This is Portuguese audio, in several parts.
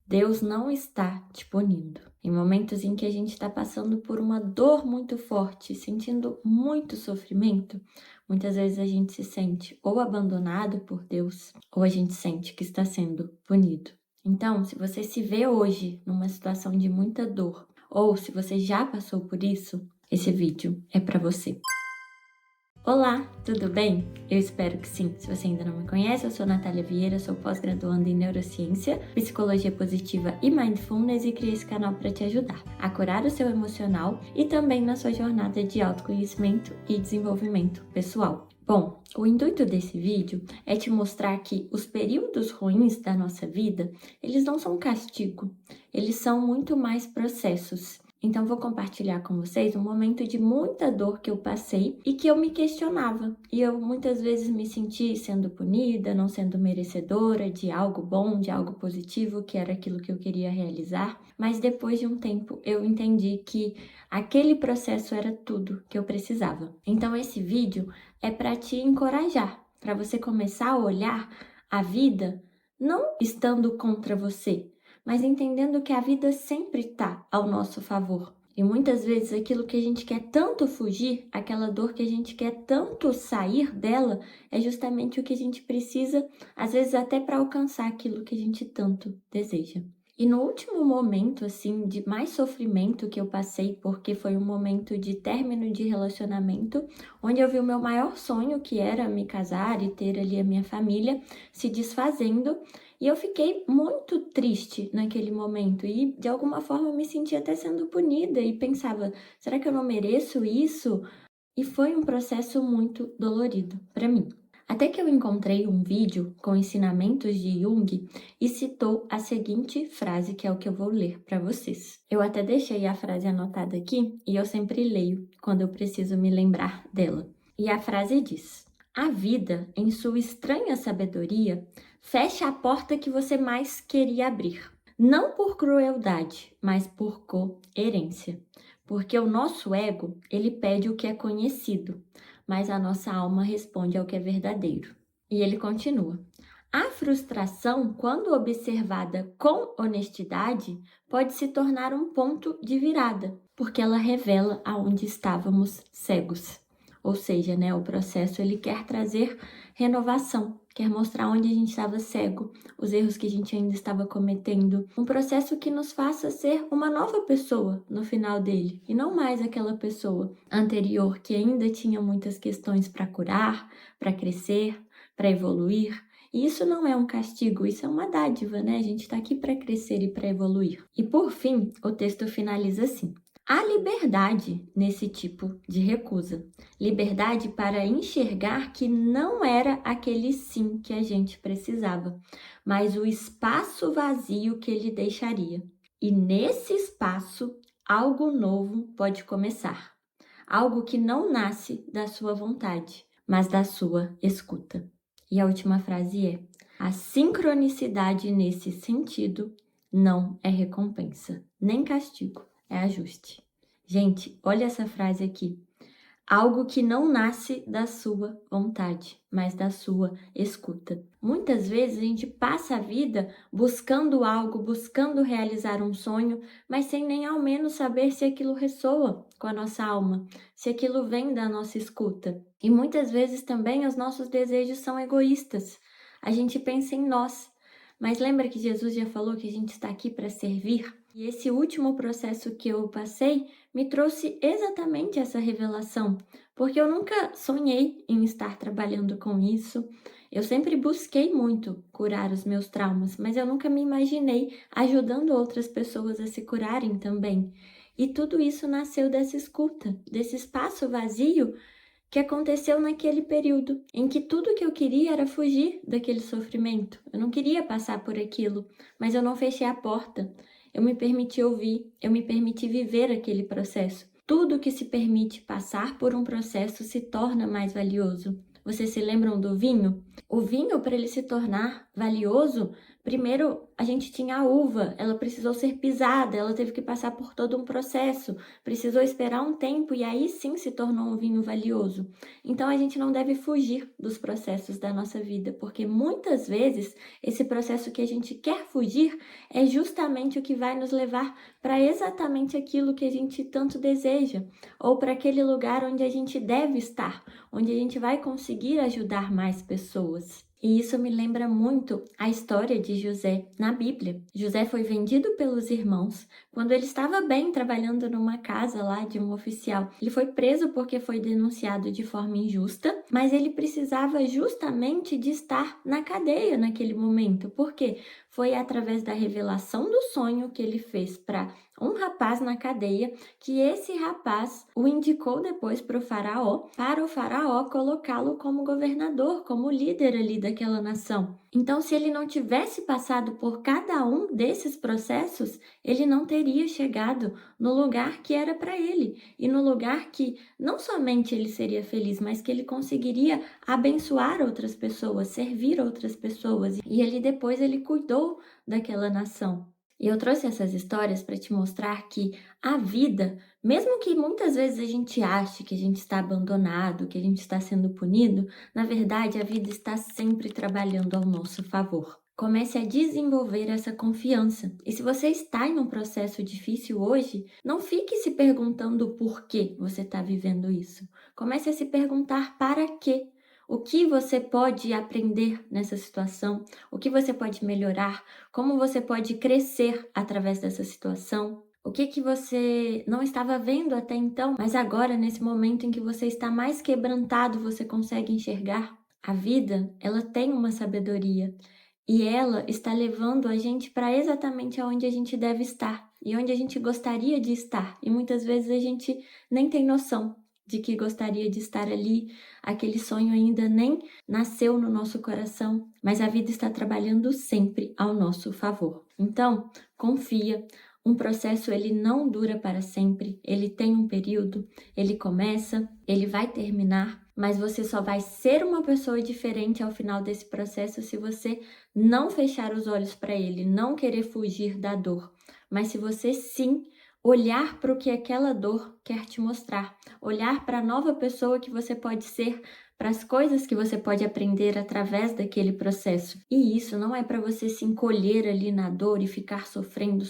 Deus não está te punindo. Em momentos em que a gente está passando por uma dor muito forte, sentindo muito sofrimento, muitas vezes a gente se sente ou abandonado por Deus, ou a gente sente que está sendo punido. Então, se você se vê hoje numa situação de muita dor, ou se você já passou por isso, esse vídeo é para você. Olá, tudo bem? Eu espero que sim. Se você ainda não me conhece, eu sou Natália Vieira, sou pós-graduanda em Neurociência, Psicologia Positiva e Mindfulness e criei esse canal para te ajudar a curar o seu emocional e também na sua jornada de autoconhecimento e desenvolvimento pessoal. Bom, o intuito desse vídeo é te mostrar que os períodos ruins da nossa vida, eles não são castigo, eles são muito mais processos. Então, vou compartilhar com vocês um momento de muita dor que eu passei e que eu me questionava. E eu muitas vezes me senti sendo punida, não sendo merecedora de algo bom, de algo positivo, que era aquilo que eu queria realizar. Mas depois de um tempo, eu entendi que aquele processo era tudo que eu precisava. Então, esse vídeo é para te encorajar, para você começar a olhar a vida não estando contra você, mas entendendo que a vida sempre está ao nosso favor. E muitas vezes aquilo que a gente quer tanto fugir, aquela dor que a gente quer tanto sair dela, é justamente o que a gente precisa, às vezes até para alcançar aquilo que a gente tanto deseja. E no último momento, assim, de mais sofrimento que eu passei, porque foi um momento de término de relacionamento, onde eu vi o meu maior sonho, que era me casar e ter ali a minha família, se desfazendo, e eu fiquei muito triste naquele momento e de alguma forma me sentia até sendo punida e pensava, será que eu não mereço isso? E foi um processo muito dolorido para mim. Até que eu encontrei um vídeo com ensinamentos de Jung e citou a seguinte frase, que é o que eu vou ler para vocês. Eu até deixei a frase anotada aqui e eu sempre leio quando eu preciso me lembrar dela. E a frase diz: a vida, em sua estranha sabedoria, fecha a porta que você mais queria abrir. Não por crueldade, mas por coerência. Porque o nosso ego, ele pede o que é conhecido, mas a nossa alma responde ao que é verdadeiro. E ele continua: a frustração, quando observada com honestidade, pode se tornar um ponto de virada, porque ela revela aonde estávamos cegos. Ou seja, né, o processo ele quer trazer renovação, quer mostrar onde a gente estava cego, os erros que a gente ainda estava cometendo. Um processo que nos faça ser uma nova pessoa no final dele, e não mais aquela pessoa anterior que ainda tinha muitas questões para curar, para crescer, para evoluir. E isso não é um castigo, isso é uma dádiva, né? A gente está aqui para crescer e para evoluir. E por fim, o texto finaliza assim: há liberdade nesse tipo de recusa. Liberdade para enxergar que não era aquele sim que a gente precisava, mas o espaço vazio que ele deixaria. E nesse espaço, algo novo pode começar. Algo que não nasce da sua vontade, mas da sua escuta. E a última frase é: a sincronicidade nesse sentido não é recompensa, nem castigo, é ajuste. Gente, olha essa frase aqui. Algo que não nasce da sua vontade, mas da sua escuta. Muitas vezes a gente passa a vida buscando algo, buscando realizar um sonho, mas sem nem ao menos saber se aquilo ressoa com a nossa alma, se aquilo vem da nossa escuta. E muitas vezes também os nossos desejos são egoístas. A gente pensa em nós, mas lembra que Jesus já falou que a gente está aqui para servir? E esse último processo que eu passei me trouxe exatamente essa revelação, porque eu nunca sonhei em estar trabalhando com isso. Eu sempre busquei muito curar os meus traumas, mas eu nunca me imaginei ajudando outras pessoas a se curarem também. E tudo isso nasceu dessa escuta, desse espaço vazio que aconteceu naquele período em que tudo que eu queria era fugir daquele sofrimento. Eu não queria passar por aquilo, mas eu não fechei a porta. Eu me permiti ouvir, eu me permiti viver aquele processo. Tudo que se permite passar por um processo se torna mais valioso. Vocês se lembram do vinho? O vinho, para ele se tornar valioso, Primeiro, a gente tinha a uva, ela precisou ser pisada, ela teve que passar por todo um processo, precisou esperar um tempo e aí sim se tornou um vinho valioso. Então, a gente não deve fugir dos processos da nossa vida, porque muitas vezes esse processo que a gente quer fugir é justamente o que vai nos levar para exatamente aquilo que a gente tanto deseja, ou para aquele lugar onde a gente deve estar, onde a gente vai conseguir ajudar mais pessoas. E isso me lembra muito a história de José na Bíblia. José foi vendido pelos irmãos quando ele estava bem trabalhando numa casa lá de um oficial. Ele foi preso porque foi denunciado de forma injusta, mas ele precisava justamente de estar na cadeia naquele momento. Por quê? Foi através da revelação do sonho que ele fez para um rapaz na cadeia, que esse rapaz o indicou depois para o faraó colocá-lo como governador, como líder ali daquela nação. Então, se ele não tivesse passado por cada um desses processos, ele não teria chegado no lugar que era para ele, e no lugar que não somente ele seria feliz, mas que ele conseguiria abençoar outras pessoas, servir outras pessoas, e ali depois ele cuidou daquela nação. E eu trouxe essas histórias para te mostrar que a vida, mesmo que muitas vezes a gente ache que a gente está abandonado, que a gente está sendo punido, na verdade a vida está sempre trabalhando ao nosso favor. Comece a desenvolver essa confiança. E se você está em um processo difícil hoje, não fique se perguntando por que você está vivendo isso. Comece a se perguntar para quê. O que você pode aprender nessa situação? O que você pode melhorar? Como você pode crescer através dessa situação? O que você não estava vendo até então, mas agora, nesse momento em que você está mais quebrantado, você consegue enxergar? A vida, ela tem uma sabedoria e ela está levando a gente para exatamente aonde a gente deve estar e onde a gente gostaria de estar. E muitas vezes a gente nem tem noção de que gostaria de estar ali, aquele sonho ainda nem nasceu no nosso coração, mas a vida está trabalhando sempre ao nosso favor. Então, confia. Um processo ele não dura para sempre, ele tem um período, ele começa, ele vai terminar, mas você só vai ser uma pessoa diferente ao final desse processo se você não fechar os olhos para ele, não querer fugir da dor, mas se você sim olhar para o que aquela dor quer te mostrar, olhar para a nova pessoa que você pode ser, para as coisas que você pode aprender através daquele processo. E isso não é para você se encolher ali na dor e ficar sofrendo,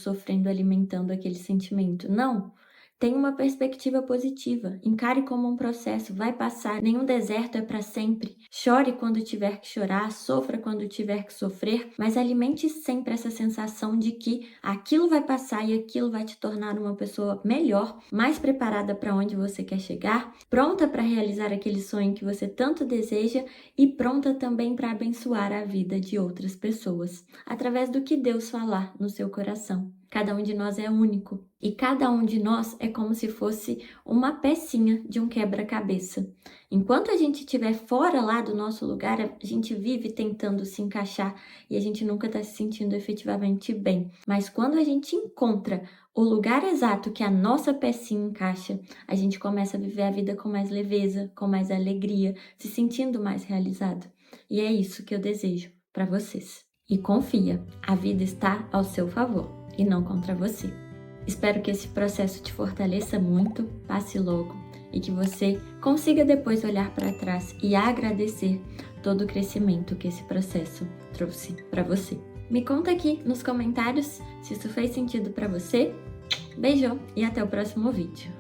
alimentando aquele sentimento. Não. Tenha uma perspectiva positiva, encare como um processo, vai passar, nenhum deserto é para sempre. Chore quando tiver que chorar, sofra quando tiver que sofrer, mas alimente sempre essa sensação de que aquilo vai passar e aquilo vai te tornar uma pessoa melhor, mais preparada para onde você quer chegar, pronta para realizar aquele sonho que você tanto deseja e pronta também para abençoar a vida de outras pessoas, através do que Deus falar no seu coração. Cada um de nós é único e cada um de nós é como se fosse uma pecinha de um quebra-cabeça. Enquanto a gente estiver fora lá do nosso lugar, a gente vive tentando se encaixar e a gente nunca está se sentindo efetivamente bem. Mas quando a gente encontra o lugar exato que a nossa pecinha encaixa, a gente começa a viver a vida com mais leveza, com mais alegria, se sentindo mais realizado. E é isso que eu desejo para vocês. E confia, a vida está ao seu favor e não contra você. Espero que esse processo te fortaleça muito, passe logo e que você consiga depois olhar para trás e agradecer todo o crescimento que esse processo trouxe para você. Me conta aqui nos comentários se isso fez sentido para você. Beijo e até o próximo vídeo.